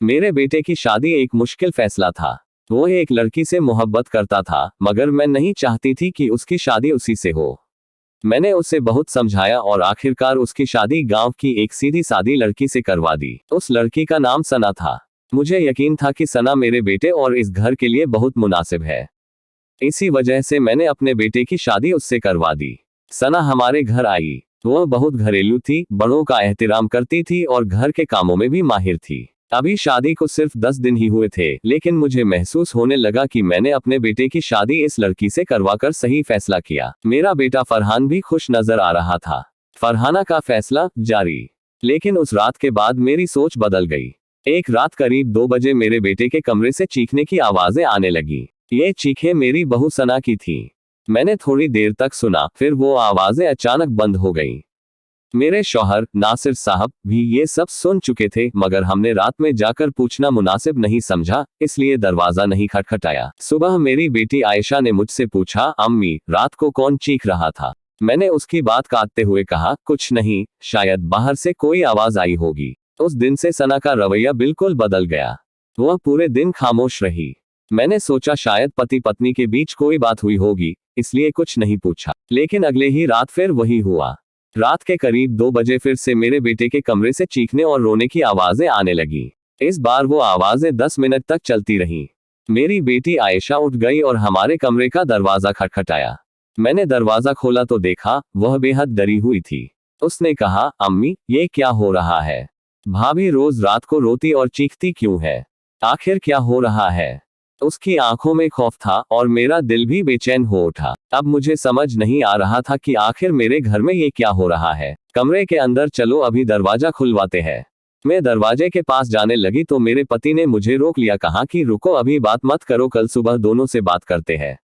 मेरे बेटे की शादी एक मुश्किल फैसला था। वो एक लड़की से मोहब्बत करता था, मगर मैं नहीं चाहती थी कि उसकी शादी उसी से हो। मैंने उसे बहुत समझाया और आखिरकार उसकी शादी गांव की एक सीधी सादी लड़की से करवा दी। उस लड़की का नाम सना था। मुझे यकीन था कि सना मेरे बेटे और इस घर के लिए बहुत मुनासिब है। इसी वजह से मैंने अपने बेटे की शादी उससे करवा दी। सना हमारे घर आई। वह बहुत घरेलू थी, बड़ों का एहतराम करती थी और घर के कामों में भी माहिर थी। अभी शादी को सिर्फ 10 दिन ही हुए थे, लेकिन मुझे महसूस होने लगा कि मैंने अपने बेटे की शादी इस लड़की से करवाकर सही फैसला किया। मेरा बेटा फरहान भी खुश नजर आ रहा था। फरहाना का फैसला जारी। लेकिन उस रात के बाद मेरी सोच बदल गई। एक रात करीब 2 बजे मेरे बेटे के कमरे से चीखने की आवाजें आने लगी। ये चीखें मेरी बहू सना की थी। मैंने थोड़ी देर तक सुना, फिर वो आवाजें अचानक बंद हो गईं। मेरे शौहर नासिर साहब भी ये सब सुन चुके थे, मगर हमने रात में जाकर पूछना मुनासिब नहीं समझा, इसलिए दरवाजा नहीं खटखटाया। सुबह मेरी बेटी आयशा ने मुझसे पूछा, अम्मी रात को कौन चीख रहा था? मैंने उसकी बात काटते हुए कहा, कुछ नहीं, शायद बाहर से कोई आवाज आई होगी। उस दिन से सना का रवैया बिल्कुल बदल गया। वह पूरे दिन खामोश रही। मैंने सोचा शायद पति पत्नी के बीच कोई बात हुई होगी, इसलिए कुछ नहीं पूछा। लेकिन अगले ही रात फिर वही हुआ। रात के करीब 2 बजे फिर से मेरे बेटे के कमरे से चीखने और रोने की आवाजें आने लगी। इस बार वो आवाजें 10 मिनट तक चलती रहीं। मेरी बेटी आयशा उठ गई और हमारे कमरे का दरवाजा खटखटाया। मैंने दरवाजा खोला तो देखा, वह बेहद डरी हुई थी। उसने कहा, अम्मी ये क्या हो रहा है? भाभी रोज रात को रोती और चीखती क्यों है? आखिर क्या हो रहा है? उसकी आंखों में खौफ था और मेरा दिल भी बेचैन हो उठा। अब मुझे समझ नहीं आ रहा था कि आखिर मेरे घर में ये क्या हो रहा है। कमरे के अंदर चलो, अभी दरवाजा खुलवाते हैं। मैं दरवाजे के पास जाने लगी तो मेरे पति ने मुझे रोक लिया, कहा कि रुको, अभी बात मत करो, कल सुबह दोनों से बात करते हैं।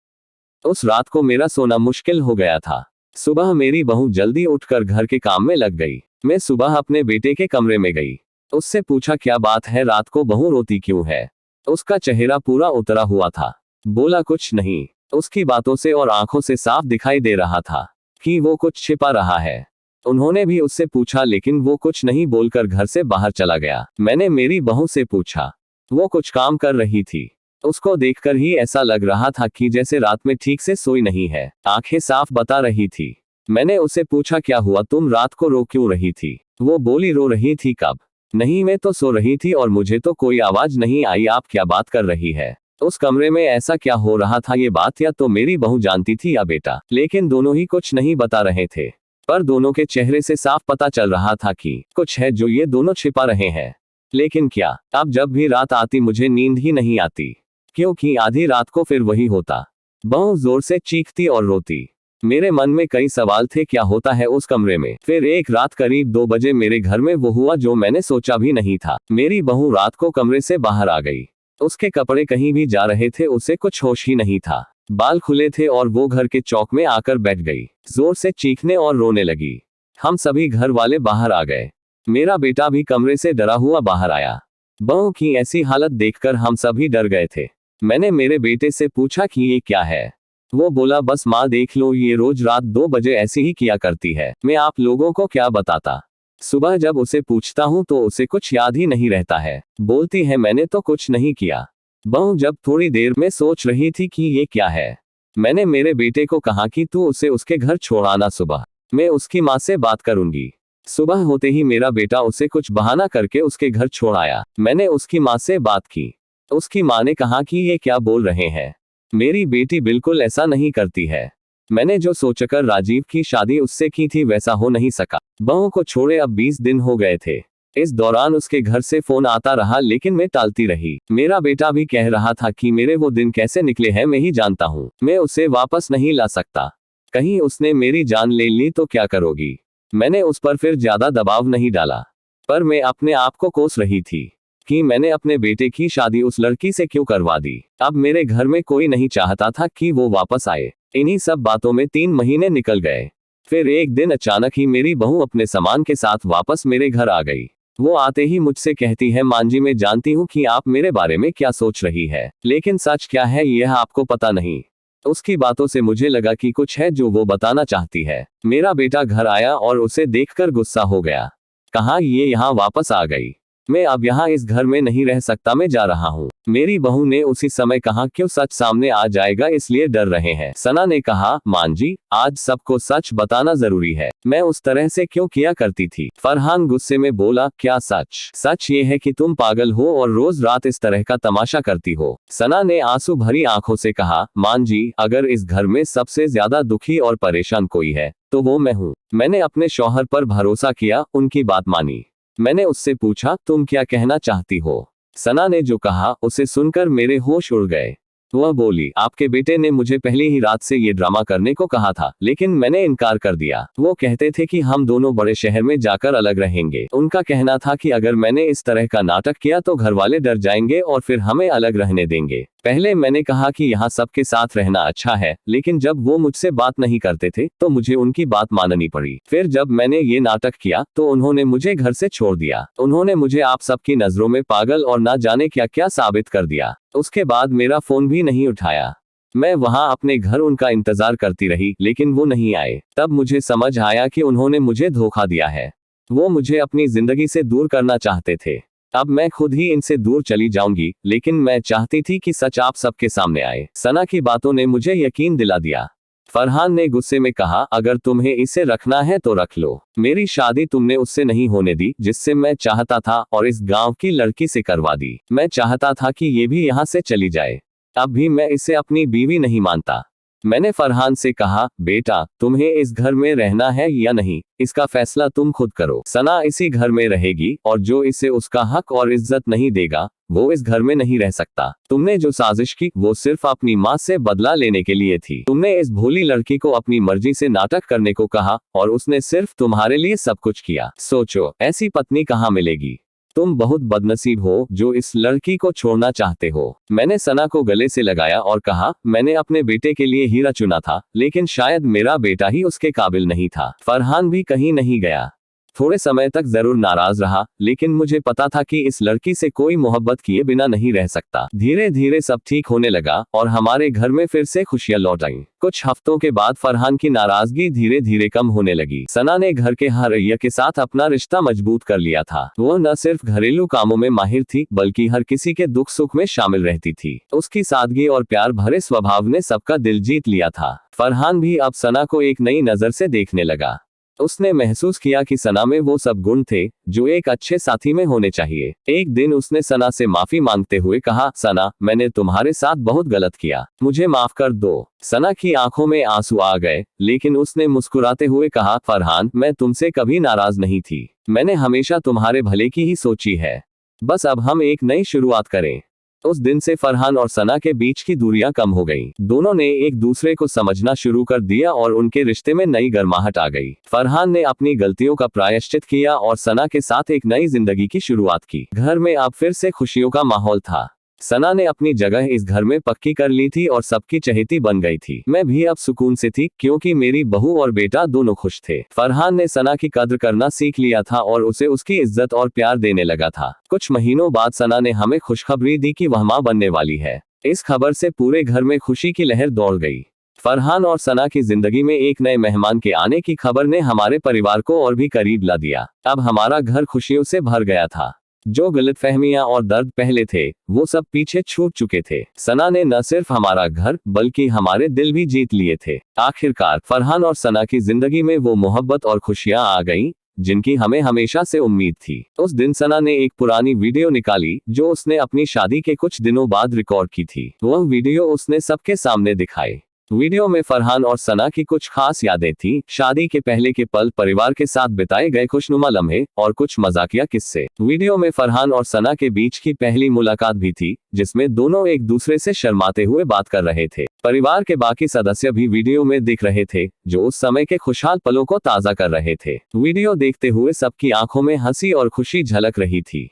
उस रात को मेरा सोना मुश्किल हो गया था। सुबह मेरी बहू जल्दी उठकर घर के काम में लग गई। मैं सुबह अपने बेटे के कमरे में गई। उससे पूछा, क्या बात है, रात को बहू रोती क्यों है? उसका चेहरा पूरा उतरा हुआ था। बोला, कुछ नहीं। उसकी बातों से और आंखों से साफ दिखाई दे रहा था कि वो कुछ छिपा रहा है। उन्होंने भी उससे पूछा, लेकिन वो कुछ नहीं बोलकर घर से बाहर चला गया। मैंने मेरी बहू से पूछा। वो कुछ काम कर रही थी। उसको देखकर ही ऐसा लग रहा था कि जैसे रात में ठीक से सोई नहीं है। आंखें साफ बता रही थी। मैंने उसे पूछा, क्या हुआ, तुम रात को रो क्यों रही थी? वो बोली, रो रही थी कब? नहीं, मैं तो सो रही थी और मुझे तो कोई आवाज नहीं आई। आप क्या बात कर रही है? उस कमरे में ऐसा क्या हो रहा था? ये बात या तो मेरी बहू जानती थी या बेटा, लेकिन दोनों ही कुछ नहीं बता रहे थे। पर दोनों के चेहरे से साफ पता चल रहा था कि कुछ है जो ये दोनों छिपा रहे हैं। लेकिन क्या? अब जब भी रात आती मुझे नींद ही नहीं आती, क्योंकि आधी रात को फिर वही होता। बहू जोर से चीखती और रोती। मेरे मन में कई सवाल थे, क्या होता है उस कमरे में? फिर एक रात करीब 2 बजे मेरे घर में वो हुआ जो मैंने सोचा भी नहीं था। मेरी बहू रात को कमरे से बाहर आ गई। उसके कपड़े कहीं भी जा रहे थे, उसे कुछ होश ही नहीं था। बाल खुले थे और वो घर के चौक में आकर बैठ गई। जोर से चीखने और रोने लगी। हम सभी घर वाले बाहर आ गए। मेरा बेटा भी कमरे से डरा हुआ बाहर आया। बहू की ऐसी हालत देखकर हम सभी डर गए थे। मैंने मेरे बेटे से पूछा कि ये क्या है? वो बोला, बस माँ देख लो, ये रोज रात 2 बजे ऐसे ही किया करती है। मैं आप लोगों को क्या बताता। सुबह जब उसे पूछता हूँ तो उसे कुछ याद ही नहीं रहता है। बोलती है, मैंने तो कुछ नहीं किया। बहू जब थोड़ी देर में सोच रही थी कि ये क्या है, मैंने मेरे बेटे को कहा कि तू उसे उसके घर छोड़ आना, सुबह मैं उसकी माँ से बात करूंगी। सुबह होते ही मेरा बेटा उसे कुछ बहाना करके उसके घर छोड़ आया। मैंने उसकी माँ से बात की। उसकी माँ ने कहा कि ये क्या बोल रहे हैं, मेरी बेटी बिल्कुल ऐसा नहीं करती है। मैंने जो सोचकर राजीव की शादी उससे की थी वैसा हो नहीं सका। बहू को छोड़े अब 20 दिन हो गए थे। इस दौरान उसके घर से फोन आता रहा, लेकिन मैं टालती रही। मेरा बेटा भी कह रहा था कि मेरे वो दिन कैसे निकले हैं मैं ही जानता हूँ, मैं उसे वापस नहीं ला सकता। कहीं उसने मेरी जान ले ली तो क्या करोगी? मैंने उस पर फिर ज्यादा दबाव नहीं डाला, पर मैं अपने आप को कोस रही थी कि मैंने अपने बेटे की शादी उस लड़की से क्यों करवा दी। अब मेरे घर में कोई नहीं चाहता था कि वो वापस आए। इन्हीं सब बातों में 3 महीने निकल गए। फिर एक दिन अचानक ही मेरी बहू अपने सामान के साथ वापस मेरे घर आ गई। वो आते ही मुझसे कहती है, मांजी मैं जानती हूँ कि आप मेरे बारे में क्या सोच रही है, लेकिन सच क्या है यह आपको पता नहीं। उसकी बातों से मुझे लगा कि कुछ है जो वो बताना चाहती है। मेरा बेटा घर आया और उसे देखकर गुस्सा हो गया। कहा, ये यहाँ वापस आ गई। मैं अब यहाँ इस घर में नहीं रह सकता, मैं जा रहा हूँ। मेरी बहू ने उसी समय कहा, क्यों? सच सामने आ जाएगा इसलिए डर रहे हैं। सना ने कहा, मान जी, आज सबको सच बताना जरूरी है। मैं उस तरह से क्यों किया करती थी? फरहान गुस्से में बोला, क्या सच? सच ये है कि तुम पागल हो और रोज रात इस तरह का तमाशा करती हो। सना ने आंसू भरी आंखों से कहा, मान जी, अगर इस घर में सबसे ज्यादा दुखी और परेशान कोई है तो वो मैं हूँ। मैंने अपने शौहर पर भरोसा किया, उनकी बात मानी। मैंने उससे पूछा, तुम क्या कहना चाहती हो? सना ने जो कहा उसे सुनकर मेरे होश उड़ गए। वह बोली, आपके बेटे ने मुझे पहली ही रात से ये ड्रामा करने को कहा था, लेकिन मैंने इनकार कर दिया। वो कहते थे कि हम दोनों बड़े शहर में जाकर अलग रहेंगे। उनका कहना था कि अगर मैंने इस तरह का नाटक किया तो घर वाले डर जाएंगे और फिर हमें अलग रहने देंगे। पहले मैंने कहा कि यहाँ सबके साथ रहना अच्छा है, लेकिन जब वो मुझसे बात नहीं करते थे तो मुझे उनकी बात माननी पड़ी। फिर जब मैंने ये नाटक किया तो उन्होंने मुझे घर से छोड़ दिया। उन्होंने मुझे आप सबकी नजरों में पागल और ना जाने क्या क्या साबित कर दिया। उसके बाद मेरा फोन भी नहीं उठाया। मैं वहां अपने घर उनका इंतजार करती रही, लेकिन वो नहीं आए। तब मुझे समझ आया कि उन्होंने मुझे धोखा दिया है। वो मुझे अपनी जिंदगी से दूर करना चाहते थे। अब मैं खुद ही इनसे दूर चली जाऊंगी, लेकिन मैं चाहती थी कि सच आप सबके सामने आए। सना की बातों ने मुझे यकीन दिला दिया। फरहान ने गुस्से में कहा, अगर तुम्हें इसे रखना है तो रख लो। मेरी शादी तुमने उससे नहीं होने दी जिससे मैं चाहता था, और इस गांव की लड़की से करवा दी। मैं चाहता था कि ये भी यहाँ से चली जाए। अब भी मैं इसे अपनी बीवी नहीं मानता। मैंने फरहान से कहा, बेटा, तुम्हें इस घर में रहना है या नहीं, इसका फैसला तुम खुद करो। सना इसी घर में रहेगी, और जो इसे उसका हक और इज्जत नहीं देगा वो इस घर में नहीं रह सकता। तुमने जो साजिश की वो सिर्फ अपनी माँ से बदला लेने के लिए थी। तुमने इस भोली लड़की को अपनी मर्जी से नाटक करने को कहा और उसने सिर्फ तुम्हारे लिए सब कुछ किया। सोचो, ऐसी पत्नी कहाँ मिलेगी? तुम बहुत बदनसीब हो जो इस लड़की को छोड़ना चाहते हो। मैंने सना को गले से लगाया और कहा, मैंने अपने बेटे के लिए हीरा चुना था, लेकिन शायद मेरा बेटा ही उसके काबिल नहीं था। फरहान भी कहीं नहीं गया। थोड़े समय तक जरूर नाराज रहा, लेकिन मुझे पता था कि इस लड़की से कोई मोहब्बत किए बिना नहीं रह सकता। धीरे धीरे सब ठीक होने लगा और हमारे घर में फिर से खुशियां लौट आईं। कुछ हफ्तों के बाद फरहान की नाराजगी धीरे धीरे कम होने लगी। सना ने घर के हर रैया के साथ अपना रिश्ता मजबूत कर लिया था। वो न सिर्फ घरेलू कामों में माहिर थी, बल्कि हर किसी के दुख सुख में शामिल रहती थी। उसकी सादगी और प्यार भरे स्वभाव ने सबका दिल जीत लिया था। फरहान भी अब सना को एक नई नजर से देखने लगा। उसने महसूस किया कि सना में वो सब गुण थे जो एक अच्छे साथी में होने चाहिए। एक दिन उसने सना से माफी मांगते हुए कहा, सना, मैंने तुम्हारे साथ बहुत गलत किया, मुझे माफ कर दो। सना की आंखों में आंसू आ गए, लेकिन उसने मुस्कुराते हुए कहा, फरहान, मैं तुमसे कभी नाराज नहीं थी। मैंने हमेशा तुम्हारे भले की ही सोची है। बस अब हम एक नई शुरुआत करें। उस दिन से फरहान और सना के बीच की दूरियां कम हो गईं। दोनों ने एक दूसरे को समझना शुरू कर दिया और उनके रिश्ते में नई गर्माहट आ गई। फरहान ने अपनी गलतियों का प्रायश्चित किया और सना के साथ एक नई जिंदगी की शुरुआत की। घर में अब फिर से खुशियों का माहौल था। सना ने अपनी जगह इस घर में पक्की कर ली थी और सबकी चहेती बन गई थी। मैं भी अब सुकून से थी, क्योंकि मेरी बहू और बेटा दोनों खुश थे। फरहान ने सना की कद्र करना सीख लिया था और उसे उसकी इज्जत और प्यार देने लगा था। कुछ महीनों बाद सना ने हमें खुशखबरी दी कि वह मां बनने वाली है। इस खबर से पूरे घर में खुशी की लहर दौड़ गई। फरहान और सना की जिंदगी में एक नए मेहमान के आने की खबर ने हमारे परिवार को और भी करीब ला दिया। अब हमारा घर खुशियों से भर गया था। जो गलतफहमियां और दर्द पहले थे वो सब पीछे छूट चुके थे। सना ने न सिर्फ हमारा घर बल्कि हमारे दिल भी जीत लिए थे। आखिरकार फरहान और सना की जिंदगी में वो मोहब्बत और खुशियां आ गईं जिनकी हमें हमेशा से उम्मीद थी। उस दिन सना ने एक पुरानी वीडियो निकाली जो उसने अपनी शादी के कुछ दिनों बाद रिकॉर्ड की थी। वह वीडियो उसने सबके सामने दिखाई। वीडियो में फरहान और सना की कुछ खास यादें थी। शादी के पहले के पल, परिवार के साथ बिताए गए खुशनुमा लम्हे और कुछ मजाकिया किस्से। वीडियो में फरहान और सना के बीच की पहली मुलाकात भी थी, जिसमें दोनों एक दूसरे से शर्माते हुए बात कर रहे थे। परिवार के बाकी सदस्य भी वीडियो में दिख रहे थे, जो उस समय के खुशहाल पलों को ताजा कर रहे थे। वीडियो देखते हुए सबकी आंखों में हंसी और खुशी झलक रही थी।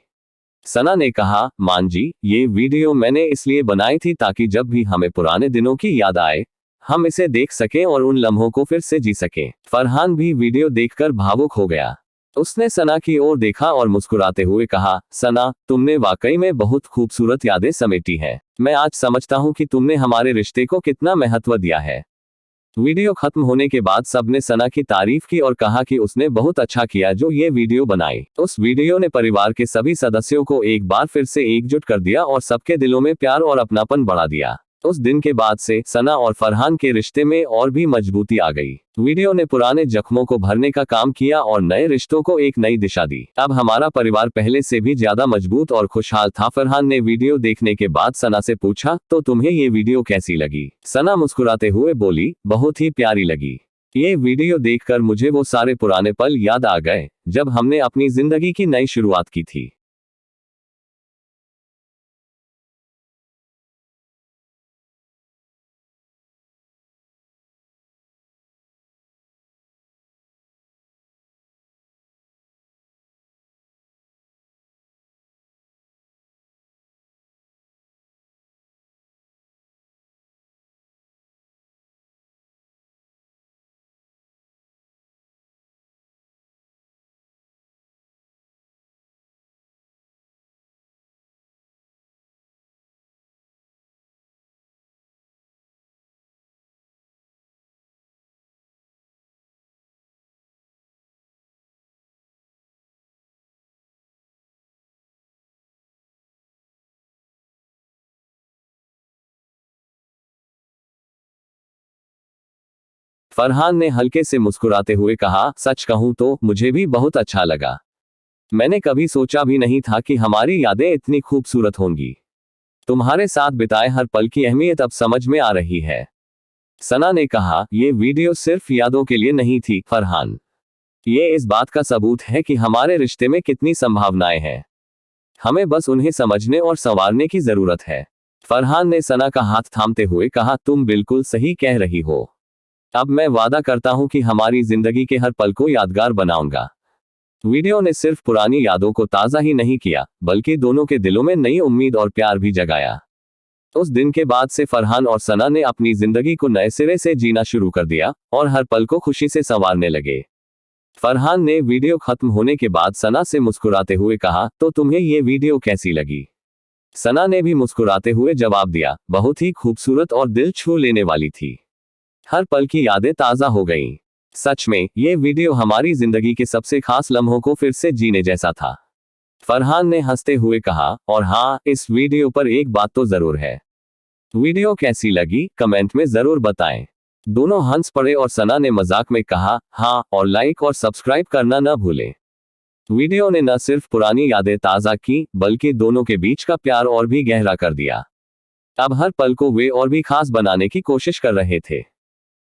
सना ने कहा, मान जी, ये वीडियो मैंने इसलिए बनाई थी ताकि जब भी हमें पुराने दिनों की याद आए हम इसे देख सकें और उन लम्हों को फिर से जी सकें। फरहान भी वीडियो देखकर भावुक हो गया। उसने सना की ओर देखा और मुस्कुराते हुए कहा, सना, तुमने वाकई में बहुत खूबसूरत यादें समेटी हैं। मैं आज समझता हूँ कि तुमने हमारे रिश्ते को कितना महत्व दिया है। वीडियो खत्म होने के बाद सबने सना की तारीफ की और कहा कि उसने बहुत अच्छा किया जो ये वीडियो बनाई। उस वीडियो ने परिवार के सभी सदस्यों को एक बार फिर से एकजुट कर दिया और सबके दिलों में प्यार और अपनापन बढ़ा दिया। उस दिन के बाद से सना और फरहान के रिश्ते में और भी मजबूती आ गई। वीडियो ने पुराने जख्मों को भरने का काम किया और नए रिश्तों को एक नई दिशा दी। अब हमारा परिवार पहले से भी ज्यादा मजबूत और खुशहाल था। फरहान ने वीडियो देखने के बाद सना से पूछा, तो तुम्हें ये वीडियो कैसी लगी? सना मुस्कुराते हुए बोली, बहुत ही प्यारी लगी। ये वीडियो देखकर मुझे वो सारे पुराने पल याद आ गए जब हमने अपनी जिंदगी की नई शुरुआत की थी। फरहान ने हल्के से मुस्कुराते हुए कहा, सच कहूं तो मुझे भी बहुत अच्छा लगा। मैंने कभी सोचा भी नहीं था कि हमारी यादें इतनी खूबसूरत होंगी। तुम्हारे साथ बिताए हर पल की अहमियत अब समझ में आ रही है। सना ने कहा, ये वीडियो सिर्फ यादों के लिए नहीं थी फरहान। ये इस बात का सबूत है कि हमारे रिश्ते में कितनी संभावनाएं हैं। हमें बस उन्हें समझने और संवारने की जरूरत है। फरहान ने सना का हाथ थामते हुए कहा, तुम बिल्कुल सही कह रही हो। अब मैं वादा करता हूं कि हमारी जिंदगी के हर पल को यादगार बनाऊंगा। वीडियो ने सिर्फ पुरानी यादों को ताज़ा ही नहीं किया, बल्कि दोनों के दिलों में नई उम्मीद और प्यार भी जगाया। उस दिन के बाद से फरहान और सना ने अपनी जिंदगी को नए सिरे से जीना शुरू कर दिया और हर पल को खुशी से संवारने लगे। फरहान ने वीडियो खत्म होने के बाद सना से मुस्कुराते हुए कहा, तो तुम्हें ये वीडियो कैसी लगी? सना ने भी मुस्कुराते हुए जवाब दिया, बहुत ही खूबसूरत और दिल छू लेने वाली थी। हर पल की यादें ताज़ा हो गईं। सच में ये वीडियो हमारी जिंदगी के सबसे खास लम्हों को फिर से जीने जैसा था। फरहान ने हंसते हुए कहा, और हाँ, इस वीडियो पर एक बात तो जरूर है। वीडियो कैसी लगी कमेंट में जरूर बताएं। दोनों हंस पड़े और सना ने मजाक में कहा, हाँ, और लाइक और सब्सक्राइब करना न भूलें। वीडियो ने न सिर्फ पुरानी यादें ताज़ा की, बल्कि दोनों के बीच का प्यार और भी गहरा कर दिया। अब हर पल को वे और भी खास बनाने की कोशिश कर रहे थे।